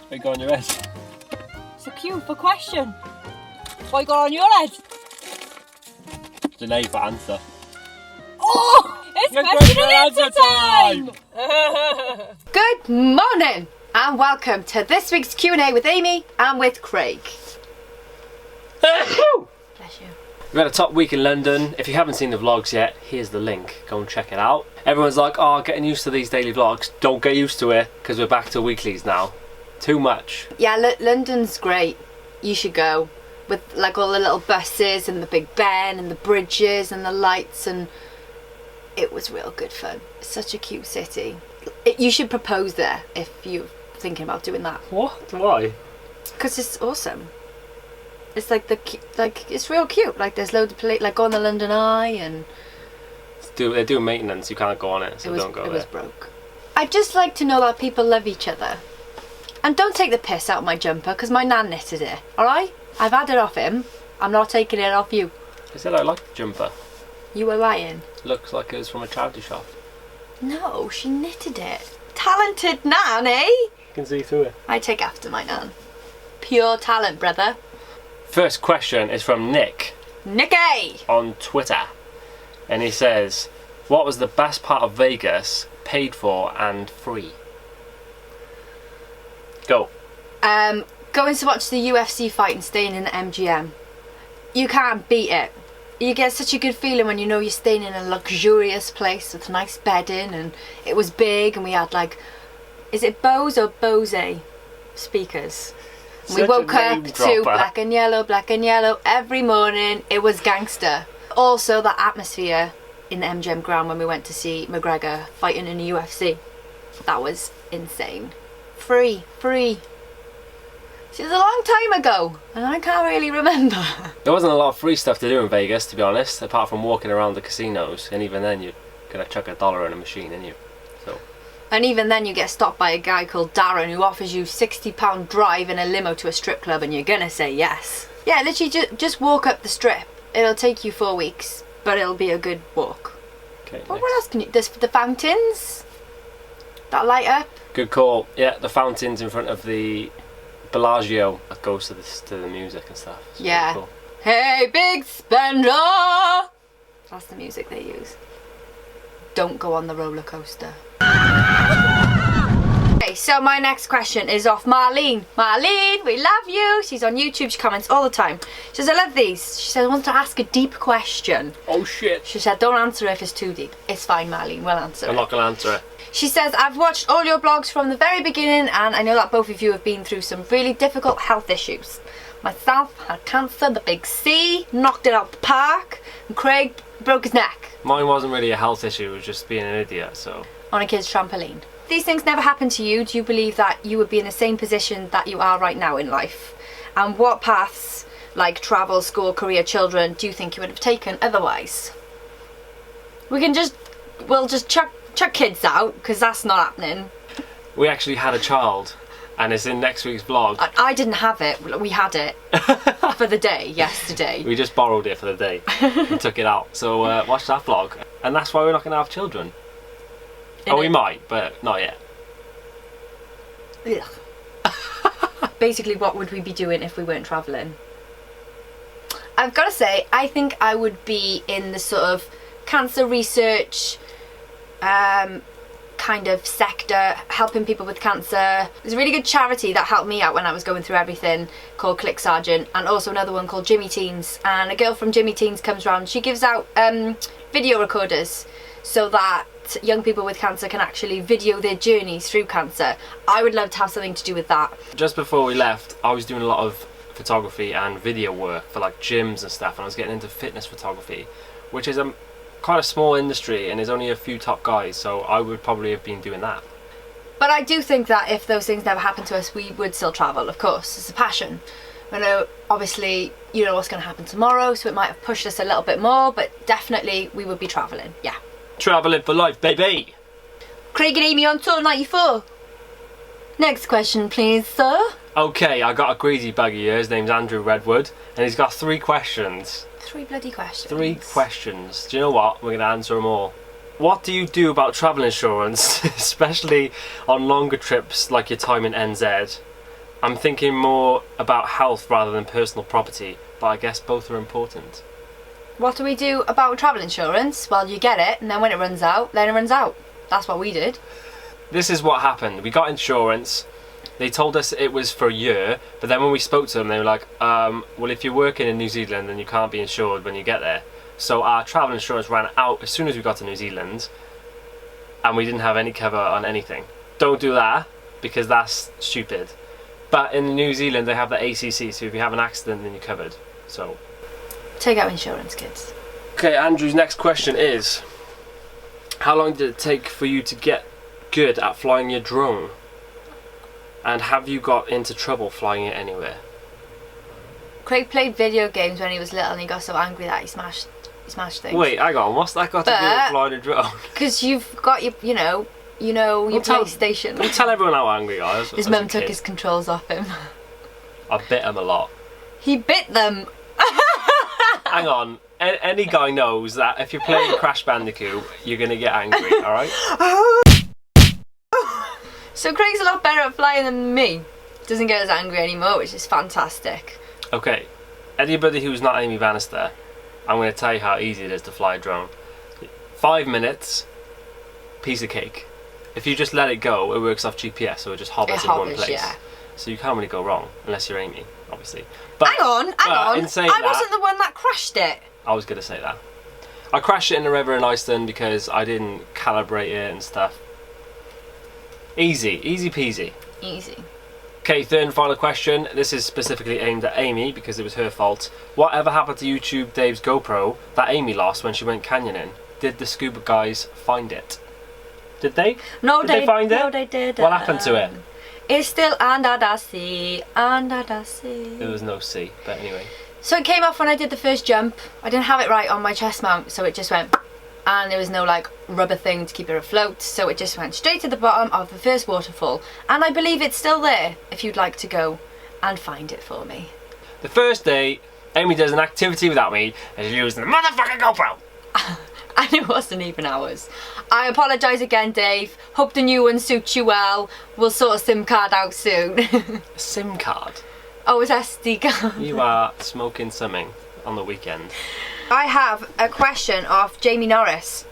What you got on your head? It's a cue for question. What you got on your head? It's an A for answer. Oh! It's question and answer time! Good morning and welcome to this week's Q&A with Amy and with Craig. Bless you. We've had a top week in London. If you haven't seen the vlogs yet, here's the link. Go and check it out. Everyone's like, oh, getting used to these daily vlogs. Don't get used to it, because we're back to weeklies now. Too much. Yeah, London's great. You should go. With like all the little buses and the Big Ben and the bridges and the lights, and it was real good fun. It's such a cute city. You should propose there if you're thinking about doing that. What? Why? Because it's awesome. It's like it's real cute. Like there's loads of like go on the London Eye and They're doing maintenance. You can't go on it, so don't go there. It was broke. I'd just like to know that people love each other. And don't take the piss out of my jumper, because my nan knitted it, alright? I've had it off him. I'm not taking it off you. I said I like the jumper. You were lying. Looks like it was from a charity shop. No, she knitted it. Talented nan, eh? You can see through it. I take after my nan. Pure talent, brother. First question is from Nick. Nicky! On Twitter. And he says, what was the best part of Vegas, paid for and free? Go. Going to watch the UFC fight and staying in the MGM. You can't beat it. You get such a good feeling when you know you're staying in a luxurious place with nice bedding, and it was big, and we had like, is it Bose or Bose speakers? And we woke up to black and yellow every morning. It was gangster. Also the atmosphere in the MGM ground when we went to see McGregor fighting in the UFC. That was insane. Free. See, it was a long time ago, and I can't really remember. There wasn't a lot of free stuff to do in Vegas, to be honest, apart from walking around the casinos, and even then you're gonna chuck $1 in a machine, ain't you? So. And even then you get stopped by a guy called Darren who offers you £60 drive in a limo to a strip club, and you're gonna say yes. Yeah, literally just walk up the strip. It'll take you 4 weeks, but it'll be a good walk. Okay. What else can you? There's the fountains that light up. Good call. Yeah, the fountains in front of the Bellagio that goes to the music and stuff. It's yeah. really cool. Hey, big spender. That's the music they use. Don't go on the roller coaster. Okay, so my next question is off Marlene. Marlene, we love you. She's on YouTube. She comments all the time. She says, I love these. She says, I want to ask a deep question. Oh shit. She said, don't answer it if it's too deep. It's fine, Marlene. We'll answer it. I'm not going to answer it. She says, I've watched all your blogs from the very beginning, and I know that both of you have been through some really difficult health issues. Myself had cancer, the big C, knocked it out the park, and Craig broke his neck. Mine wasn't really a health issue, it was just being an idiot, so. On a kid's trampoline. These things never happened to you. Do you believe that you would be in the same position that you are right now in life? And what paths, like travel, school, career, children, do you think you would have taken otherwise? We'll just chuck kids out, because that's not happening. We actually had a child, and it's in next week's vlog. I didn't have it. We had it for the day, yesterday. We just borrowed it for the day and took it out. So watch that vlog. And that's why we're not going to have children. We might, but not yet. Ugh. Basically, what would we be doing if we weren't travelling? I've got to say, I think I would be in the sort of cancer research kind of sector, helping people with cancer. There's a really good charity that helped me out when I was going through everything called Click Sergeant, and also another one called Jimmy Teens, and a girl from Jimmy Teens comes around. She gives out video recorders so that young people with cancer can actually video their journeys through cancer. I would love to have something to do with that. Just before we left, I was doing a lot of photography and video work for like gyms and stuff, and I was getting into fitness photography, which is quite a small industry, and there's only a few top guys, so I would probably have been doing that. But I do think that if those things never happened to us, we would still travel, of course. It's a passion. I know, obviously, you know what's going to happen tomorrow, so it might have pushed us a little bit more, but definitely we would be travelling, yeah. Travelling for life, baby! Craig and Amy on tour 94. Next question, please, sir. Okay, I got a greasy buggy here. His name's Andrew Redwood, and he's got 3 questions. 3 bloody questions. 3 questions. Do you know what? We're going to answer them all. What do you do about travel insurance, especially on longer trips like your time in NZ? I'm thinking more about health rather than personal property, but I guess both are important. What do we do about travel insurance? Well, you get it, and then when it runs out, then it runs out. That's what we did. This is what happened. We got insurance. They told us it was for a year, but then when we spoke to them, they were like, well, if you're working in New Zealand, then you can't be insured when you get there. So our travel insurance ran out as soon as we got to New Zealand, and we didn't have any cover on anything. Don't do that, because that's stupid. But in New Zealand, they have the ACC, so if you have an accident, then you're covered. So take out insurance, kids. Okay, Andrew's next question is, how long did it take for you to get good at flying your drone? And have you got into trouble flying it anywhere? Craig played video games when he was little and he got so angry that he smashed things. Wait, hang on, what's that got to do with flying a drone? Because you've got your, your PlayStation. We'll tell everyone how angry I was. His mum took his controls off him. I bit him a lot. He bit them. Hang on, any guy knows that if you're playing Crash Bandicoot, you're going to get angry, alright? So Craig's a lot better at flying than me. Doesn't get as angry anymore, which is fantastic. Okay, anybody who's not Amy Bannister, I'm going to tell you how easy it is to fly a drone. 5 minutes, piece of cake. If you just let it go, it works off GPS, so it just hovers in one place. Yeah. So you can't really go wrong, unless you're Amy, obviously. But, hang on. I wasn't the one that crashed it. I was going to say that. I crashed it in the river in Iceland because I didn't calibrate it and stuff. Easy peasy. Easy. Okay, third and final question. This is specifically aimed at Amy because it was her fault. Whatever happened to YouTube Dave's GoPro that Amy lost when she went canyoning? Did the scuba guys find it? Did they? No, did they find it? No, they didn't. What happened to it? It's still under the sea, under the sea. There was no sea, but anyway. So it came off when I did the first jump. I didn't have it right on my chest mount, so it just went, and there was no like rubber thing to keep it afloat, so it just went straight to the bottom of the first waterfall. And I believe it's still there, if you'd like to go and find it for me. The first day, Amy does an activity without me, and she uses the motherfucking GoPro. And it wasn't even ours. I apologise again, Dave. Hope the new one suits you well. We'll sort a SIM card out soon. A SIM card? Oh, it's SD card. You are smoking something on the weekend. I have a question off Jamie Norris.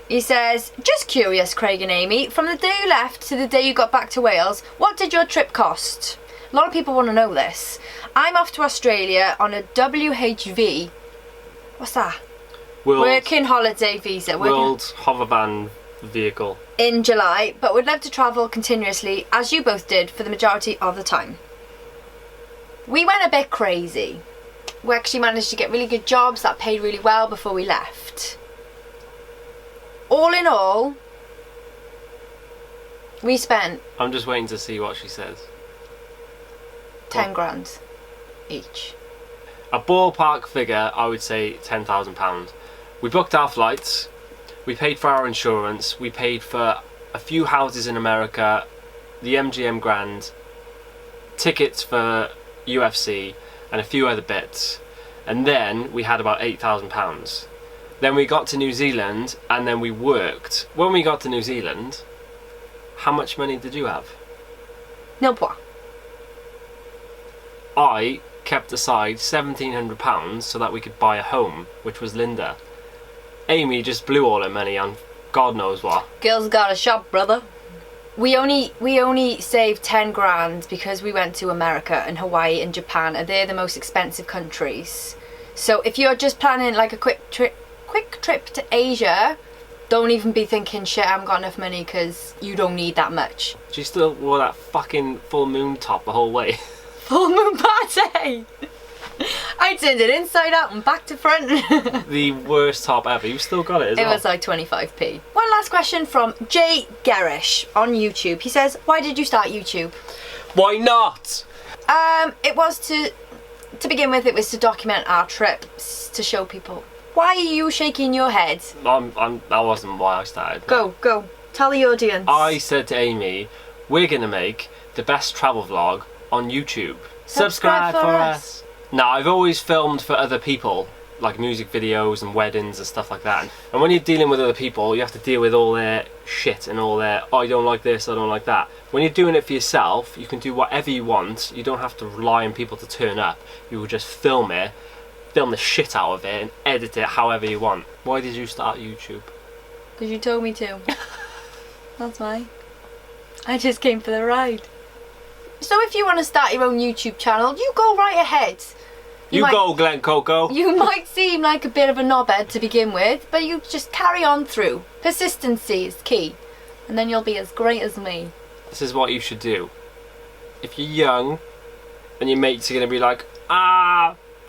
He says, just curious, Craig and Amy, from the day you left to the day you got back to Wales, what did your trip cost? A lot of people want to know this. I'm off to Australia on a WHV. What's that? Working holiday visa. World Hovervan Vehicle. In July, but would love to travel continuously, as you both did, for the majority of the time. We went a bit crazy. We actually managed to get really good jobs that paid really well before we left. All in all, we spent... I'm just waiting to see what she says. 10 grand each. A ballpark figure, I would say £10,000. We booked our flights, we paid for our insurance, we paid for a few houses in America, the MGM Grand, tickets for UFC, and a few other bits. And then we had about £8,000. Then we got to New Zealand, and then we worked. When we got to New Zealand, how much money did you have? No point. I kept aside £1,700 so that we could buy a home, which was Linda. Amy just blew all her money on God knows what. Girls got a shop, brother. We only saved 10 grand because we went to America and Hawaii and Japan, and they're the most expensive countries. So if you're just planning like a quick trip to Asia, don't even be thinking, shit, I haven't got enough money, because you don't need that much. She still wore that fucking full moon top the whole way. Full moon party! I turned it inside out and back to front. The worst top ever. You've still got it as well. It was like 25p. One last question from Jay Garish on YouTube. He says, why did you start YouTube? Why not? It was to begin with, it was to document our trips, to show people. Why are you shaking your head? That wasn't why I started. Go. Tell the audience. I said to Amy, we're going to make the best travel vlog on YouTube. Subscribe for us. Now, I've always filmed for other people, like music videos and weddings and stuff like that. And when you're dealing with other people, you have to deal with all their shit and all their, oh, I don't like this, I don't like that. When you're doing it for yourself, you can do whatever you want. You don't have to rely on people to turn up. You will just film it, film the shit out of it, and edit it however you want. Why did you start YouTube? Because you told me to. That's why. I just came for the ride. So if you want to start your own YouTube channel, you go right ahead. You go, Glen Coco. You might seem like a bit of a knobhead to begin with, but you just carry on through. Persistency is key. And then you'll be as great as me. This is what you should do. If you're young, and your mates are going to be like,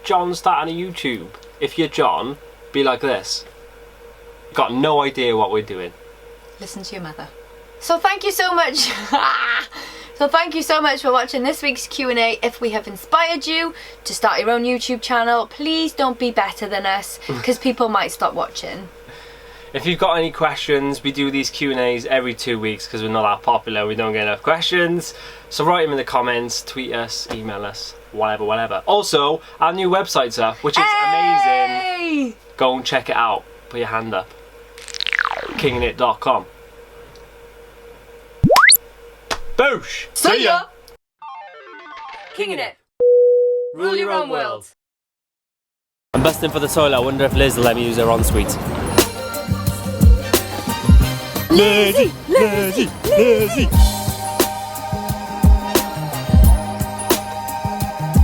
John's starting a YouTube. If you're John, be like this. Got no idea what we're doing. Listen to your mother. So thank you so much. So thank you so much for watching this week's Q&A. If we have inspired you to start your own YouTube channel, please don't be better than us, because people might stop watching. If you've got any questions, we do these Q&As every 2 weeks because we're not that popular, we don't get enough questions. So write them in the comments, tweet us, email us, whatever. Also, our new website's up, which is amazing. Go and check it out. Put your hand up. kingingit.com. Boosh! See ya! Kinging it. Rule your own world. I'm busting for the toilet. I wonder if Liz will let me use her ensuite. Lizzie, Lizzie, Lizzie.